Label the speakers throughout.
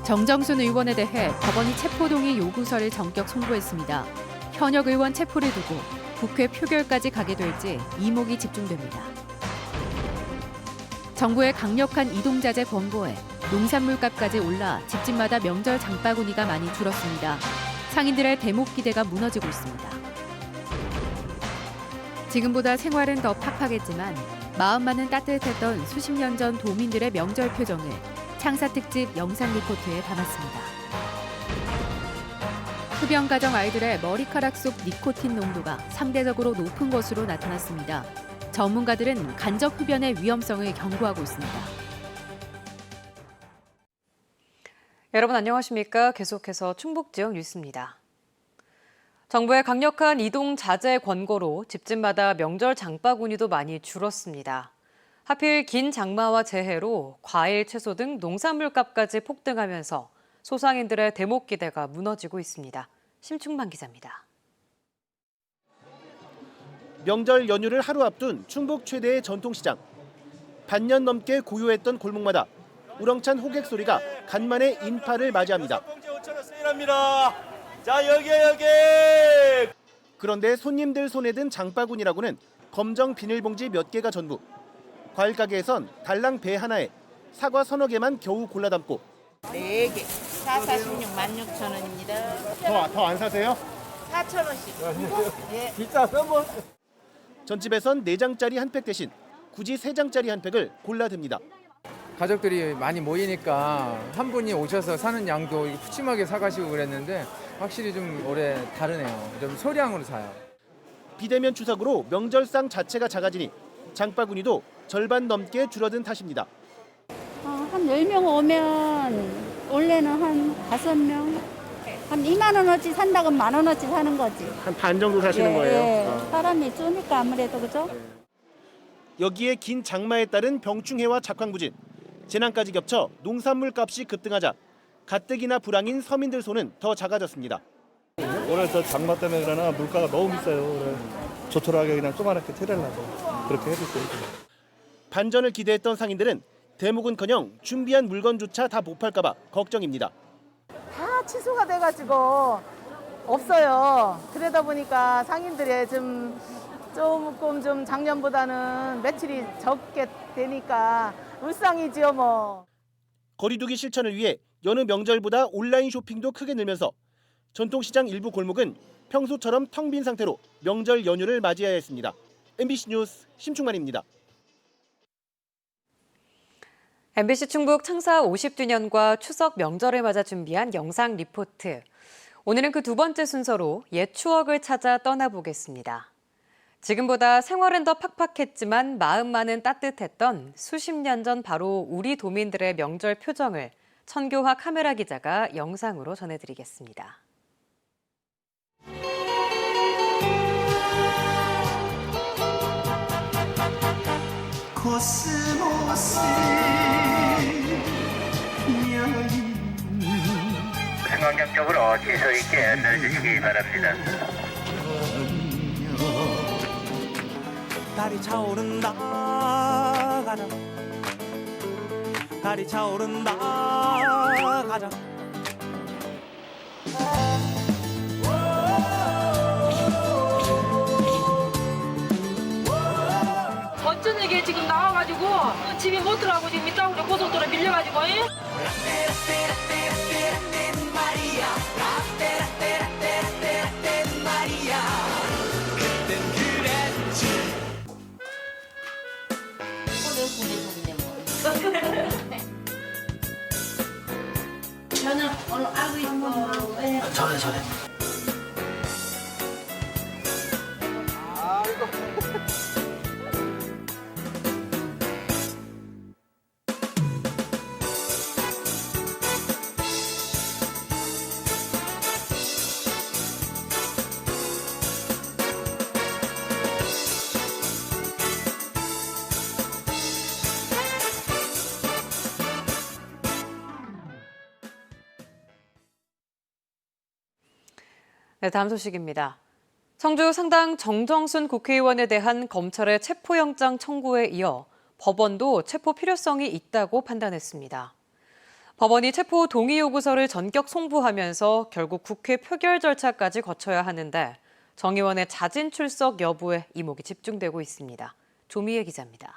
Speaker 1: 정정순 의원에 대해 법원이 체포동의 요구서를 전격 송부했습니다. 현역 의원 체포를 두고 국회 표결까지 가게 될지 이목이 집중됩니다. 정부의 강력한 이동자재 권고에 농산물값까지 올라 집집마다 명절 장바구니가 많이 줄었습니다. 상인들의 대목 기대가 무너지고 있습니다. 지금보다 생활은 더 팍팍했지만 마음만은 따뜻했던 수십 년 전 도민들의 명절 표정을 창사 특집 영상 리포트에 담았습니다. 흡연 가정 아이들의 머리카락 속 니코틴 농도가 상대적으로 높은 것으로 나타났습니다. 전문가들은 간접 흡연의 위험성을 경고하고 있습니다.
Speaker 2: 여러분 안녕하십니까? 계속해서 충북 지역 뉴스입니다. 정부의 강력한 이동 자제 권고로 집집마다 명절 장바구니도 많이 줄었습니다. 하필 긴 장마와 재해로 과일, 채소 등 농산물 값까지 폭등하면서 소상인들의 대목 기대가 무너지고 있습니다. 심충만 기자입니다.
Speaker 3: 명절 연휴를 하루 앞둔 충북 최대의 전통시장. 반년 넘게 고요했던 골목마다 우렁찬 호객 소리가 간만에 인파를 맞이합니다.
Speaker 4: 자, 여기.
Speaker 3: 그런데 손님들 손에 든 장바구니라고는 검정 비닐봉지 몇 개가 전부. 과일 가게에선 달랑 배 하나에 사과 서너 개만 겨우 골라 담고
Speaker 5: 4개. 446 16,000원입니다.
Speaker 3: 더 안 사세요?
Speaker 5: 4,000원씩. 예.
Speaker 4: 비싸서 뭐.
Speaker 3: 전집에선 4장짜리 한 팩 대신 굳이 3장짜리 한 팩을 골라 듭니다.
Speaker 6: 가족들이 많이 모이니까 한 분이 오셔서 사는 양도 푸짐하게 사가시고 그랬는데 확실히 좀 올해 다르네요. 좀 소량으로 사요.
Speaker 3: 비대면 추석으로 명절상 자체가 작아지니 장바구니도 절반 넘게 줄어든 탓입니다.
Speaker 7: 한 10명 오면 원래는 한 5명, 한 2만 원어치 산다고 1만 원어치 사는 거지.
Speaker 3: 한 반 정도 사시는 거예요?
Speaker 7: 예. 사람이 쪼니까 아무래도 그죠?
Speaker 3: 여기에 긴 장마에 따른 병충해와 작황부진, 재난까지 겹쳐 농산물 값이 급등하자 가뜩이나 불황인 서민들 손은 더 작아졌습니다.
Speaker 4: 올해 저 장마 때문에 그러나 물가가 너무 비싸요. 그래. 조촐하게 그냥 조그맣게 테레라고 그렇게 해줬어요.
Speaker 3: 반전을 기대했던 상인들은 대목은커녕 준비한 물건조차 다 못 팔까 봐 걱정입니다.
Speaker 8: 다 취소가 돼가지고 없어요. 그러다 보니까 상인들의 조금 좀 작년보다는 매출이 적게 되니까 울상이지요 뭐.
Speaker 3: 거리두기 실천을 위해 여느 명절보다 온라인 쇼핑도 크게 늘면서 전통시장 일부 골목은 평소처럼 텅 빈 상태로 명절 연휴를 맞이해야 했습니다. MBC 뉴스 심충만입니다.
Speaker 2: MBC 충북 창사 50주년과 추석 명절을 맞아 준비한 영상 리포트. 오늘은 그 두 번째 순서로 옛 추억을 찾아 떠나보겠습니다. 지금보다 생활은 더 팍팍했지만 마음만은 따뜻했던 수십 년 전 바로 우리 도민들의 명절 표정을 천교화 카메라 기자가 영상으로 전해드리겠습니다.
Speaker 9: 코스모스 생활경적으로 질서 있게 내주시기 바랍니다.
Speaker 10: 달이 차오른다 가자 달이 차오른다 가자
Speaker 11: 어쩐지 지금 나와가지고 집에 못 들어가고 지금 밑다구로 고속도로 밀려가지고
Speaker 7: 저는 오늘 알고 있고
Speaker 9: 전에
Speaker 2: 네, 다음 소식입니다. 청주 상당 정정순 국회의원에 대한 검찰의 체포영장 청구에 이어 법원도 체포 필요성이 있다고 판단했습니다. 법원이 체포 동의 요구서를 전격 송부하면서 결국 국회 표결 절차까지 거쳐야 하는데 정 의원의 자진 출석 여부에 이목이 집중되고 있습니다. 조미애 기자입니다.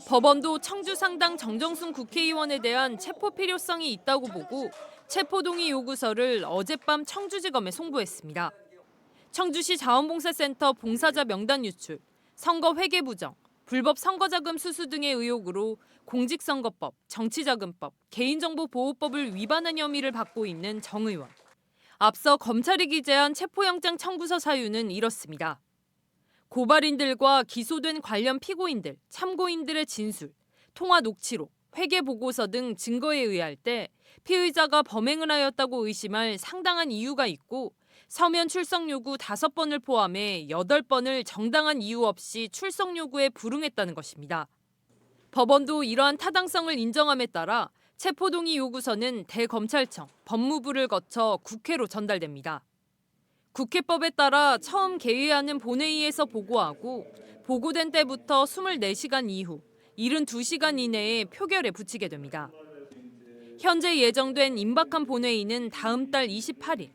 Speaker 1: 법원도 청주 상당 정정순 국회의원에 대한 체포 필요성이 있다고 보고 체포 동의 요구서를 어젯밤 청주지검에 송부했습니다. 청주시 자원봉사센터 봉사자 명단 유출, 선거 회계 부정, 불법 선거자금 수수 등의 의혹으로 공직선거법, 정치자금법, 개인정보보호법을 위반한 혐의를 받고 있는 정 의원. 앞서 검찰이 기재한 체포영장 청구서 사유는 이렇습니다. 고발인들과 기소된 관련 피고인들, 참고인들의 진술, 통화 녹취록, 회계보고서 등 증거에 의할 때 피의자가 범행을 하였다고 의심할 상당한 이유가 있고 서면 출석 요구 5번을 포함해 8번을 정당한 이유 없이 출석 요구에 불응했다는 것입니다. 법원도 이러한 타당성을 인정함에 따라 체포동의 요구서는 대검찰청, 법무부를 거쳐 국회로 전달됩니다. 국회법에 따라 처음 개의하는 본회의에서 보고하고 보고된 때부터 24시간 이후 72시간 이내에 표결에 붙이게 됩니다. 현재 예정된 임박한 본회의는 다음 달 28일.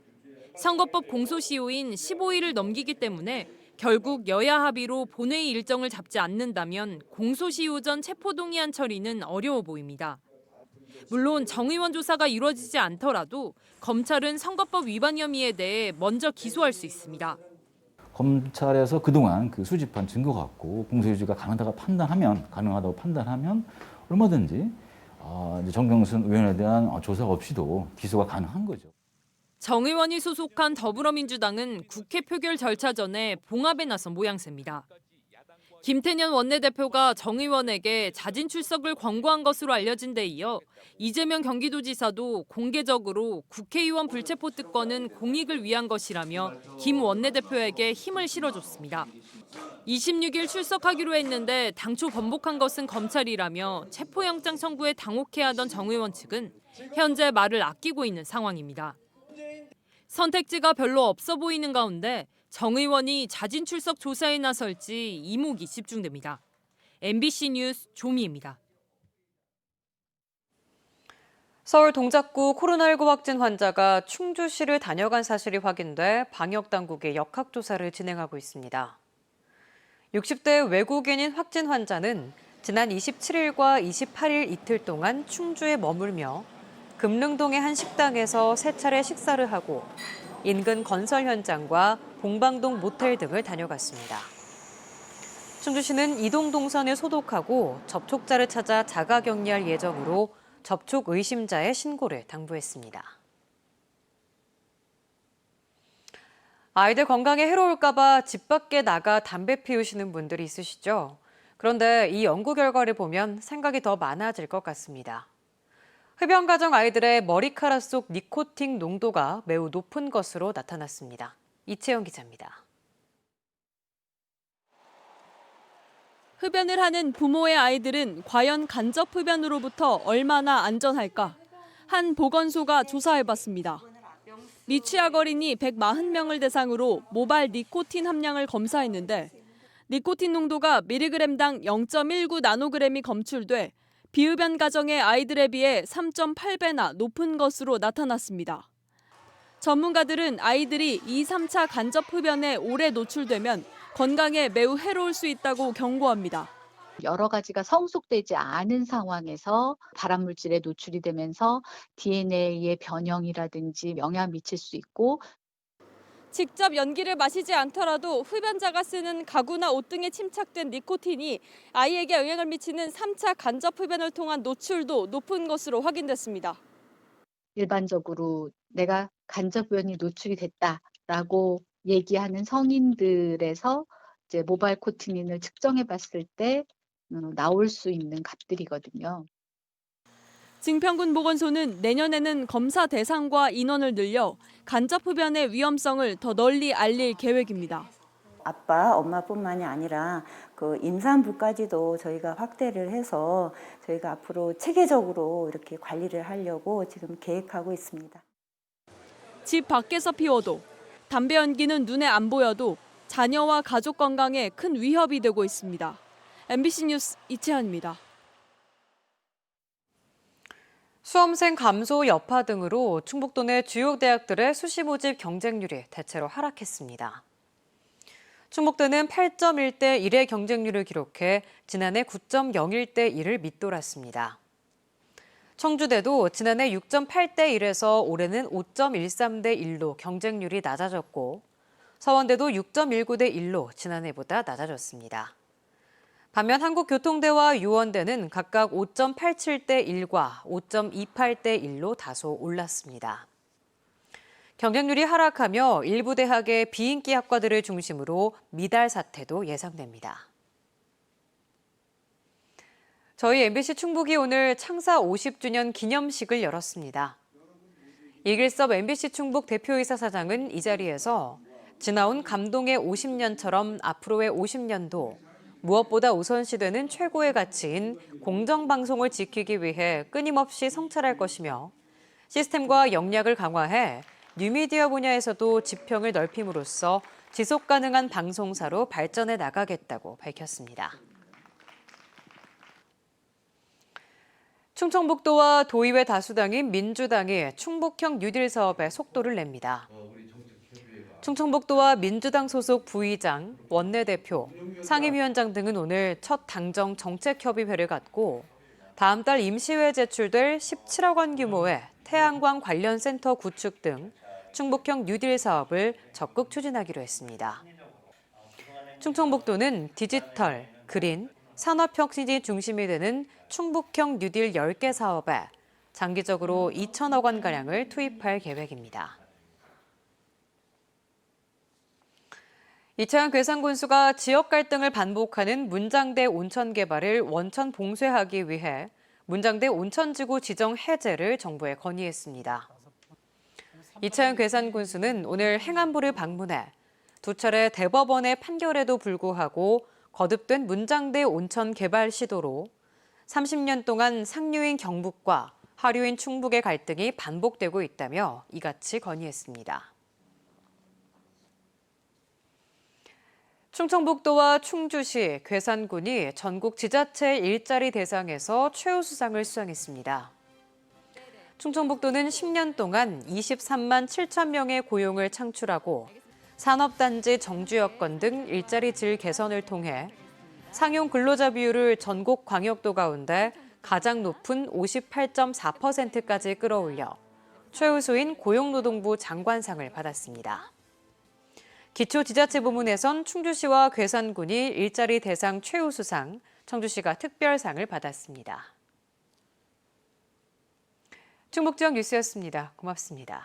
Speaker 1: 선거법 공소시효인 15일을 넘기기 때문에 결국 여야 합의로 본회의 일정을 잡지 않는다면 공소시효 전 체포동의안 처리는 어려워 보입니다. 물론 정 의원 조사가 이루어지지 않더라도 검찰은 선거법 위반 혐의에 대해 먼저 기소할 수 있습니다.
Speaker 12: 검찰에서 그동안 그 수집한 증거 갖고 공소유지가 가능하다고 판단하면 얼마든지 정경순 의원에 대한 조사 없이도 기소가 가능한 거죠.
Speaker 1: 정 의원이 소속한 더불어민주당은 국회 표결 절차 전에 봉합에 나선 모양새입니다. 김태년 원내대표가 정 의원에게 자진 출석을 권고한 것으로 알려진 데 이어 이재명 경기도지사도 공개적으로 국회의원 불체포 특권은 공익을 위한 것이라며 김 원내대표에게 힘을 실어줬습니다. 26일 출석하기로 했는데 당초 번복한 것은 검찰이라며 체포영장 청구에 당혹해하던 정 의원 측은 현재 말을 아끼고 있는 상황입니다. 선택지가 별로 없어 보이는 가운데 정 의원이 자진 출석 조사에 나설지 이목이 집중됩니다. MBC 뉴스 조미입니다.
Speaker 2: 서울 동작구 코로나19 확진 환자가 충주시를 다녀간 사실이 확인돼 방역당국이 역학조사를 진행하고 있습니다. 60대 외국인인 확진 환자는 지난 27일과 28일 이틀 동안 충주에 머물며 금릉동의 한 식당에서 3차례 식사를 하고 인근 건설 현장과 봉방동 모텔 등을 다녀갔습니다. 충주시는 이동 동선을 소독하고 접촉자를 찾아 자가격리할 예정으로 접촉 의심자의 신고를 당부했습니다. 아이들 건강에 해로울까 봐 집 밖에 나가 담배 피우시는 분들이 있으시죠? 그런데 이 연구 결과를 보면 생각이 더 많아질 것 같습니다. 흡연 가정 아이들의 머리카락 속 니코틴 농도가 매우 높은 것으로 나타났습니다. 이채영 기자입니다.
Speaker 13: 흡연을 하는 부모의 아이들은 과연 간접 흡연으로부터 얼마나 안전할까? 한 보건소가 조사해봤습니다. 미취학 어린이 140명을 대상으로 모발 니코틴 함량을 검사했는데 니코틴 농도가 밀리그램당 0.19 나노그램이 검출돼 비흡연 가정의 아이들에 비해 3.8배나 높은 것으로 나타났습니다. 전문가들은 아이들이 2, 3차 간접 흡연에 오래 노출되면 건강에 매우 해로울 수 있다고 경고합니다.
Speaker 14: 여러 가지가 성숙되지 않은 상황에서 발암물질에 노출이 되면서 DNA의 변형이라든지 영향을 미칠 수 있고
Speaker 13: 직접 연기를 마시지 않더라도 흡연자가 쓰는 가구나 옷 등에 침착된 니코틴이 아이에게 영향을 미치는 3차 간접 흡연을 통한 노출도 높은 것으로 확인됐습니다.
Speaker 14: 일반적으로 내가 간접 흡연이 노출이 됐다라고 얘기하는 성인들에서 이제 모발 코티닌을 측정해 봤을 때 나올 수 있는 값들이거든요.
Speaker 13: 증평군 보건소는 내년에는 검사 대상과 인원을 늘려 간접 흡연의 위험성을 더 널리 알릴 계획입니다.
Speaker 15: 아빠, 엄마뿐만이 아니라 그 임산부까지도 저희가 확대를 해서 저희가 앞으로 체계적으로 이렇게 관리를 하려고 지금 계획하고 있습니다.
Speaker 13: 집 밖에서 피워도 담배 연기는 눈에 안 보여도 자녀와 가족 건강에 큰 위협이 되고 있습니다. MBC 뉴스 이채연입니다.
Speaker 2: 수험생 감소 여파 등으로 충북도 내 주요 대학들의 수시 모집 경쟁률이 대체로 하락했습니다. 충북대는 8.1대 1의 경쟁률을 기록해 지난해 9.01대 1을 밑돌았습니다. 청주대도 지난해 6.8대 1에서 올해는 5.13대 1로 경쟁률이 낮아졌고 서원대도 6.19대 1로 지난해보다 낮아졌습니다. 반면 한국교통대와 유원대는 각각 5.87대 1과 5.28대 1로 다소 올랐습니다. 경쟁률이 하락하며 일부 대학의 비인기 학과들을 중심으로 미달 사태도 예상됩니다. 저희 MBC 충북이 오늘 창사 50주년 기념식을 열었습니다. 이길섭 MBC 충북 대표이사 사장은 이 자리에서 지나온 감동의 50년처럼 앞으로의 50년도 무엇보다 우선시되는 최고의 가치인 공정방송을 지키기 위해 끊임없이 성찰할 것이며 시스템과 역량을 강화해 뉴미디어 분야에서도 지평을 넓힘으로써 지속가능한 방송사로 발전해 나가겠다고 밝혔습니다. 충청북도와 도의회 다수당인 민주당이 충북형 뉴딜 사업에 속도를 냅니다. 충청북도와 민주당 소속 부의장, 원내대표, 상임위원장 등은 오늘 첫 당정 정책협의회를 갖고 다음 달 임시회에 제출될 17억 원 규모의 태양광 관련 센터 구축 등 충북형 뉴딜 사업을 적극 추진하기로 했습니다. 충청북도는 디지털, 그린, 산업혁신이 중심이 되는 충북형 뉴딜 10개 사업에 장기적으로 2천억 원가량을 투입할 계획입니다. 이차현 괴산군수가 지역 갈등을 반복하는 문장대 온천 개발을 원천 봉쇄하기 위해 문장대 온천지구 지정 해제를 정부에 건의했습니다. 이차현 괴산군수는 오늘 행안부를 방문해 두 차례 대법원의 판결에도 불구하고 거듭된 문장대 온천 개발 시도로 30년 동안 상류인 경북과 하류인 충북의 갈등이 반복되고 있다며 이같이 건의했습니다. 충청북도와 충주시, 괴산군이 전국 지자체 일자리 대상에서 최우수상을 수상했습니다. 충청북도는 10년 동안 23만 7천 명의 고용을 창출하고 산업단지 정주 여건 등 일자리 질 개선을 통해 상용 근로자 비율을 전국 광역도 가운데 가장 높은 58.4%까지 끌어올려 최우수인 고용노동부 장관상을 받았습니다. 기초지자체 부문에선 충주시와 괴산군이 일자리 대상 최우수상, 청주시가 특별상을 받았습니다. 충북지역 뉴스였습니다. 고맙습니다.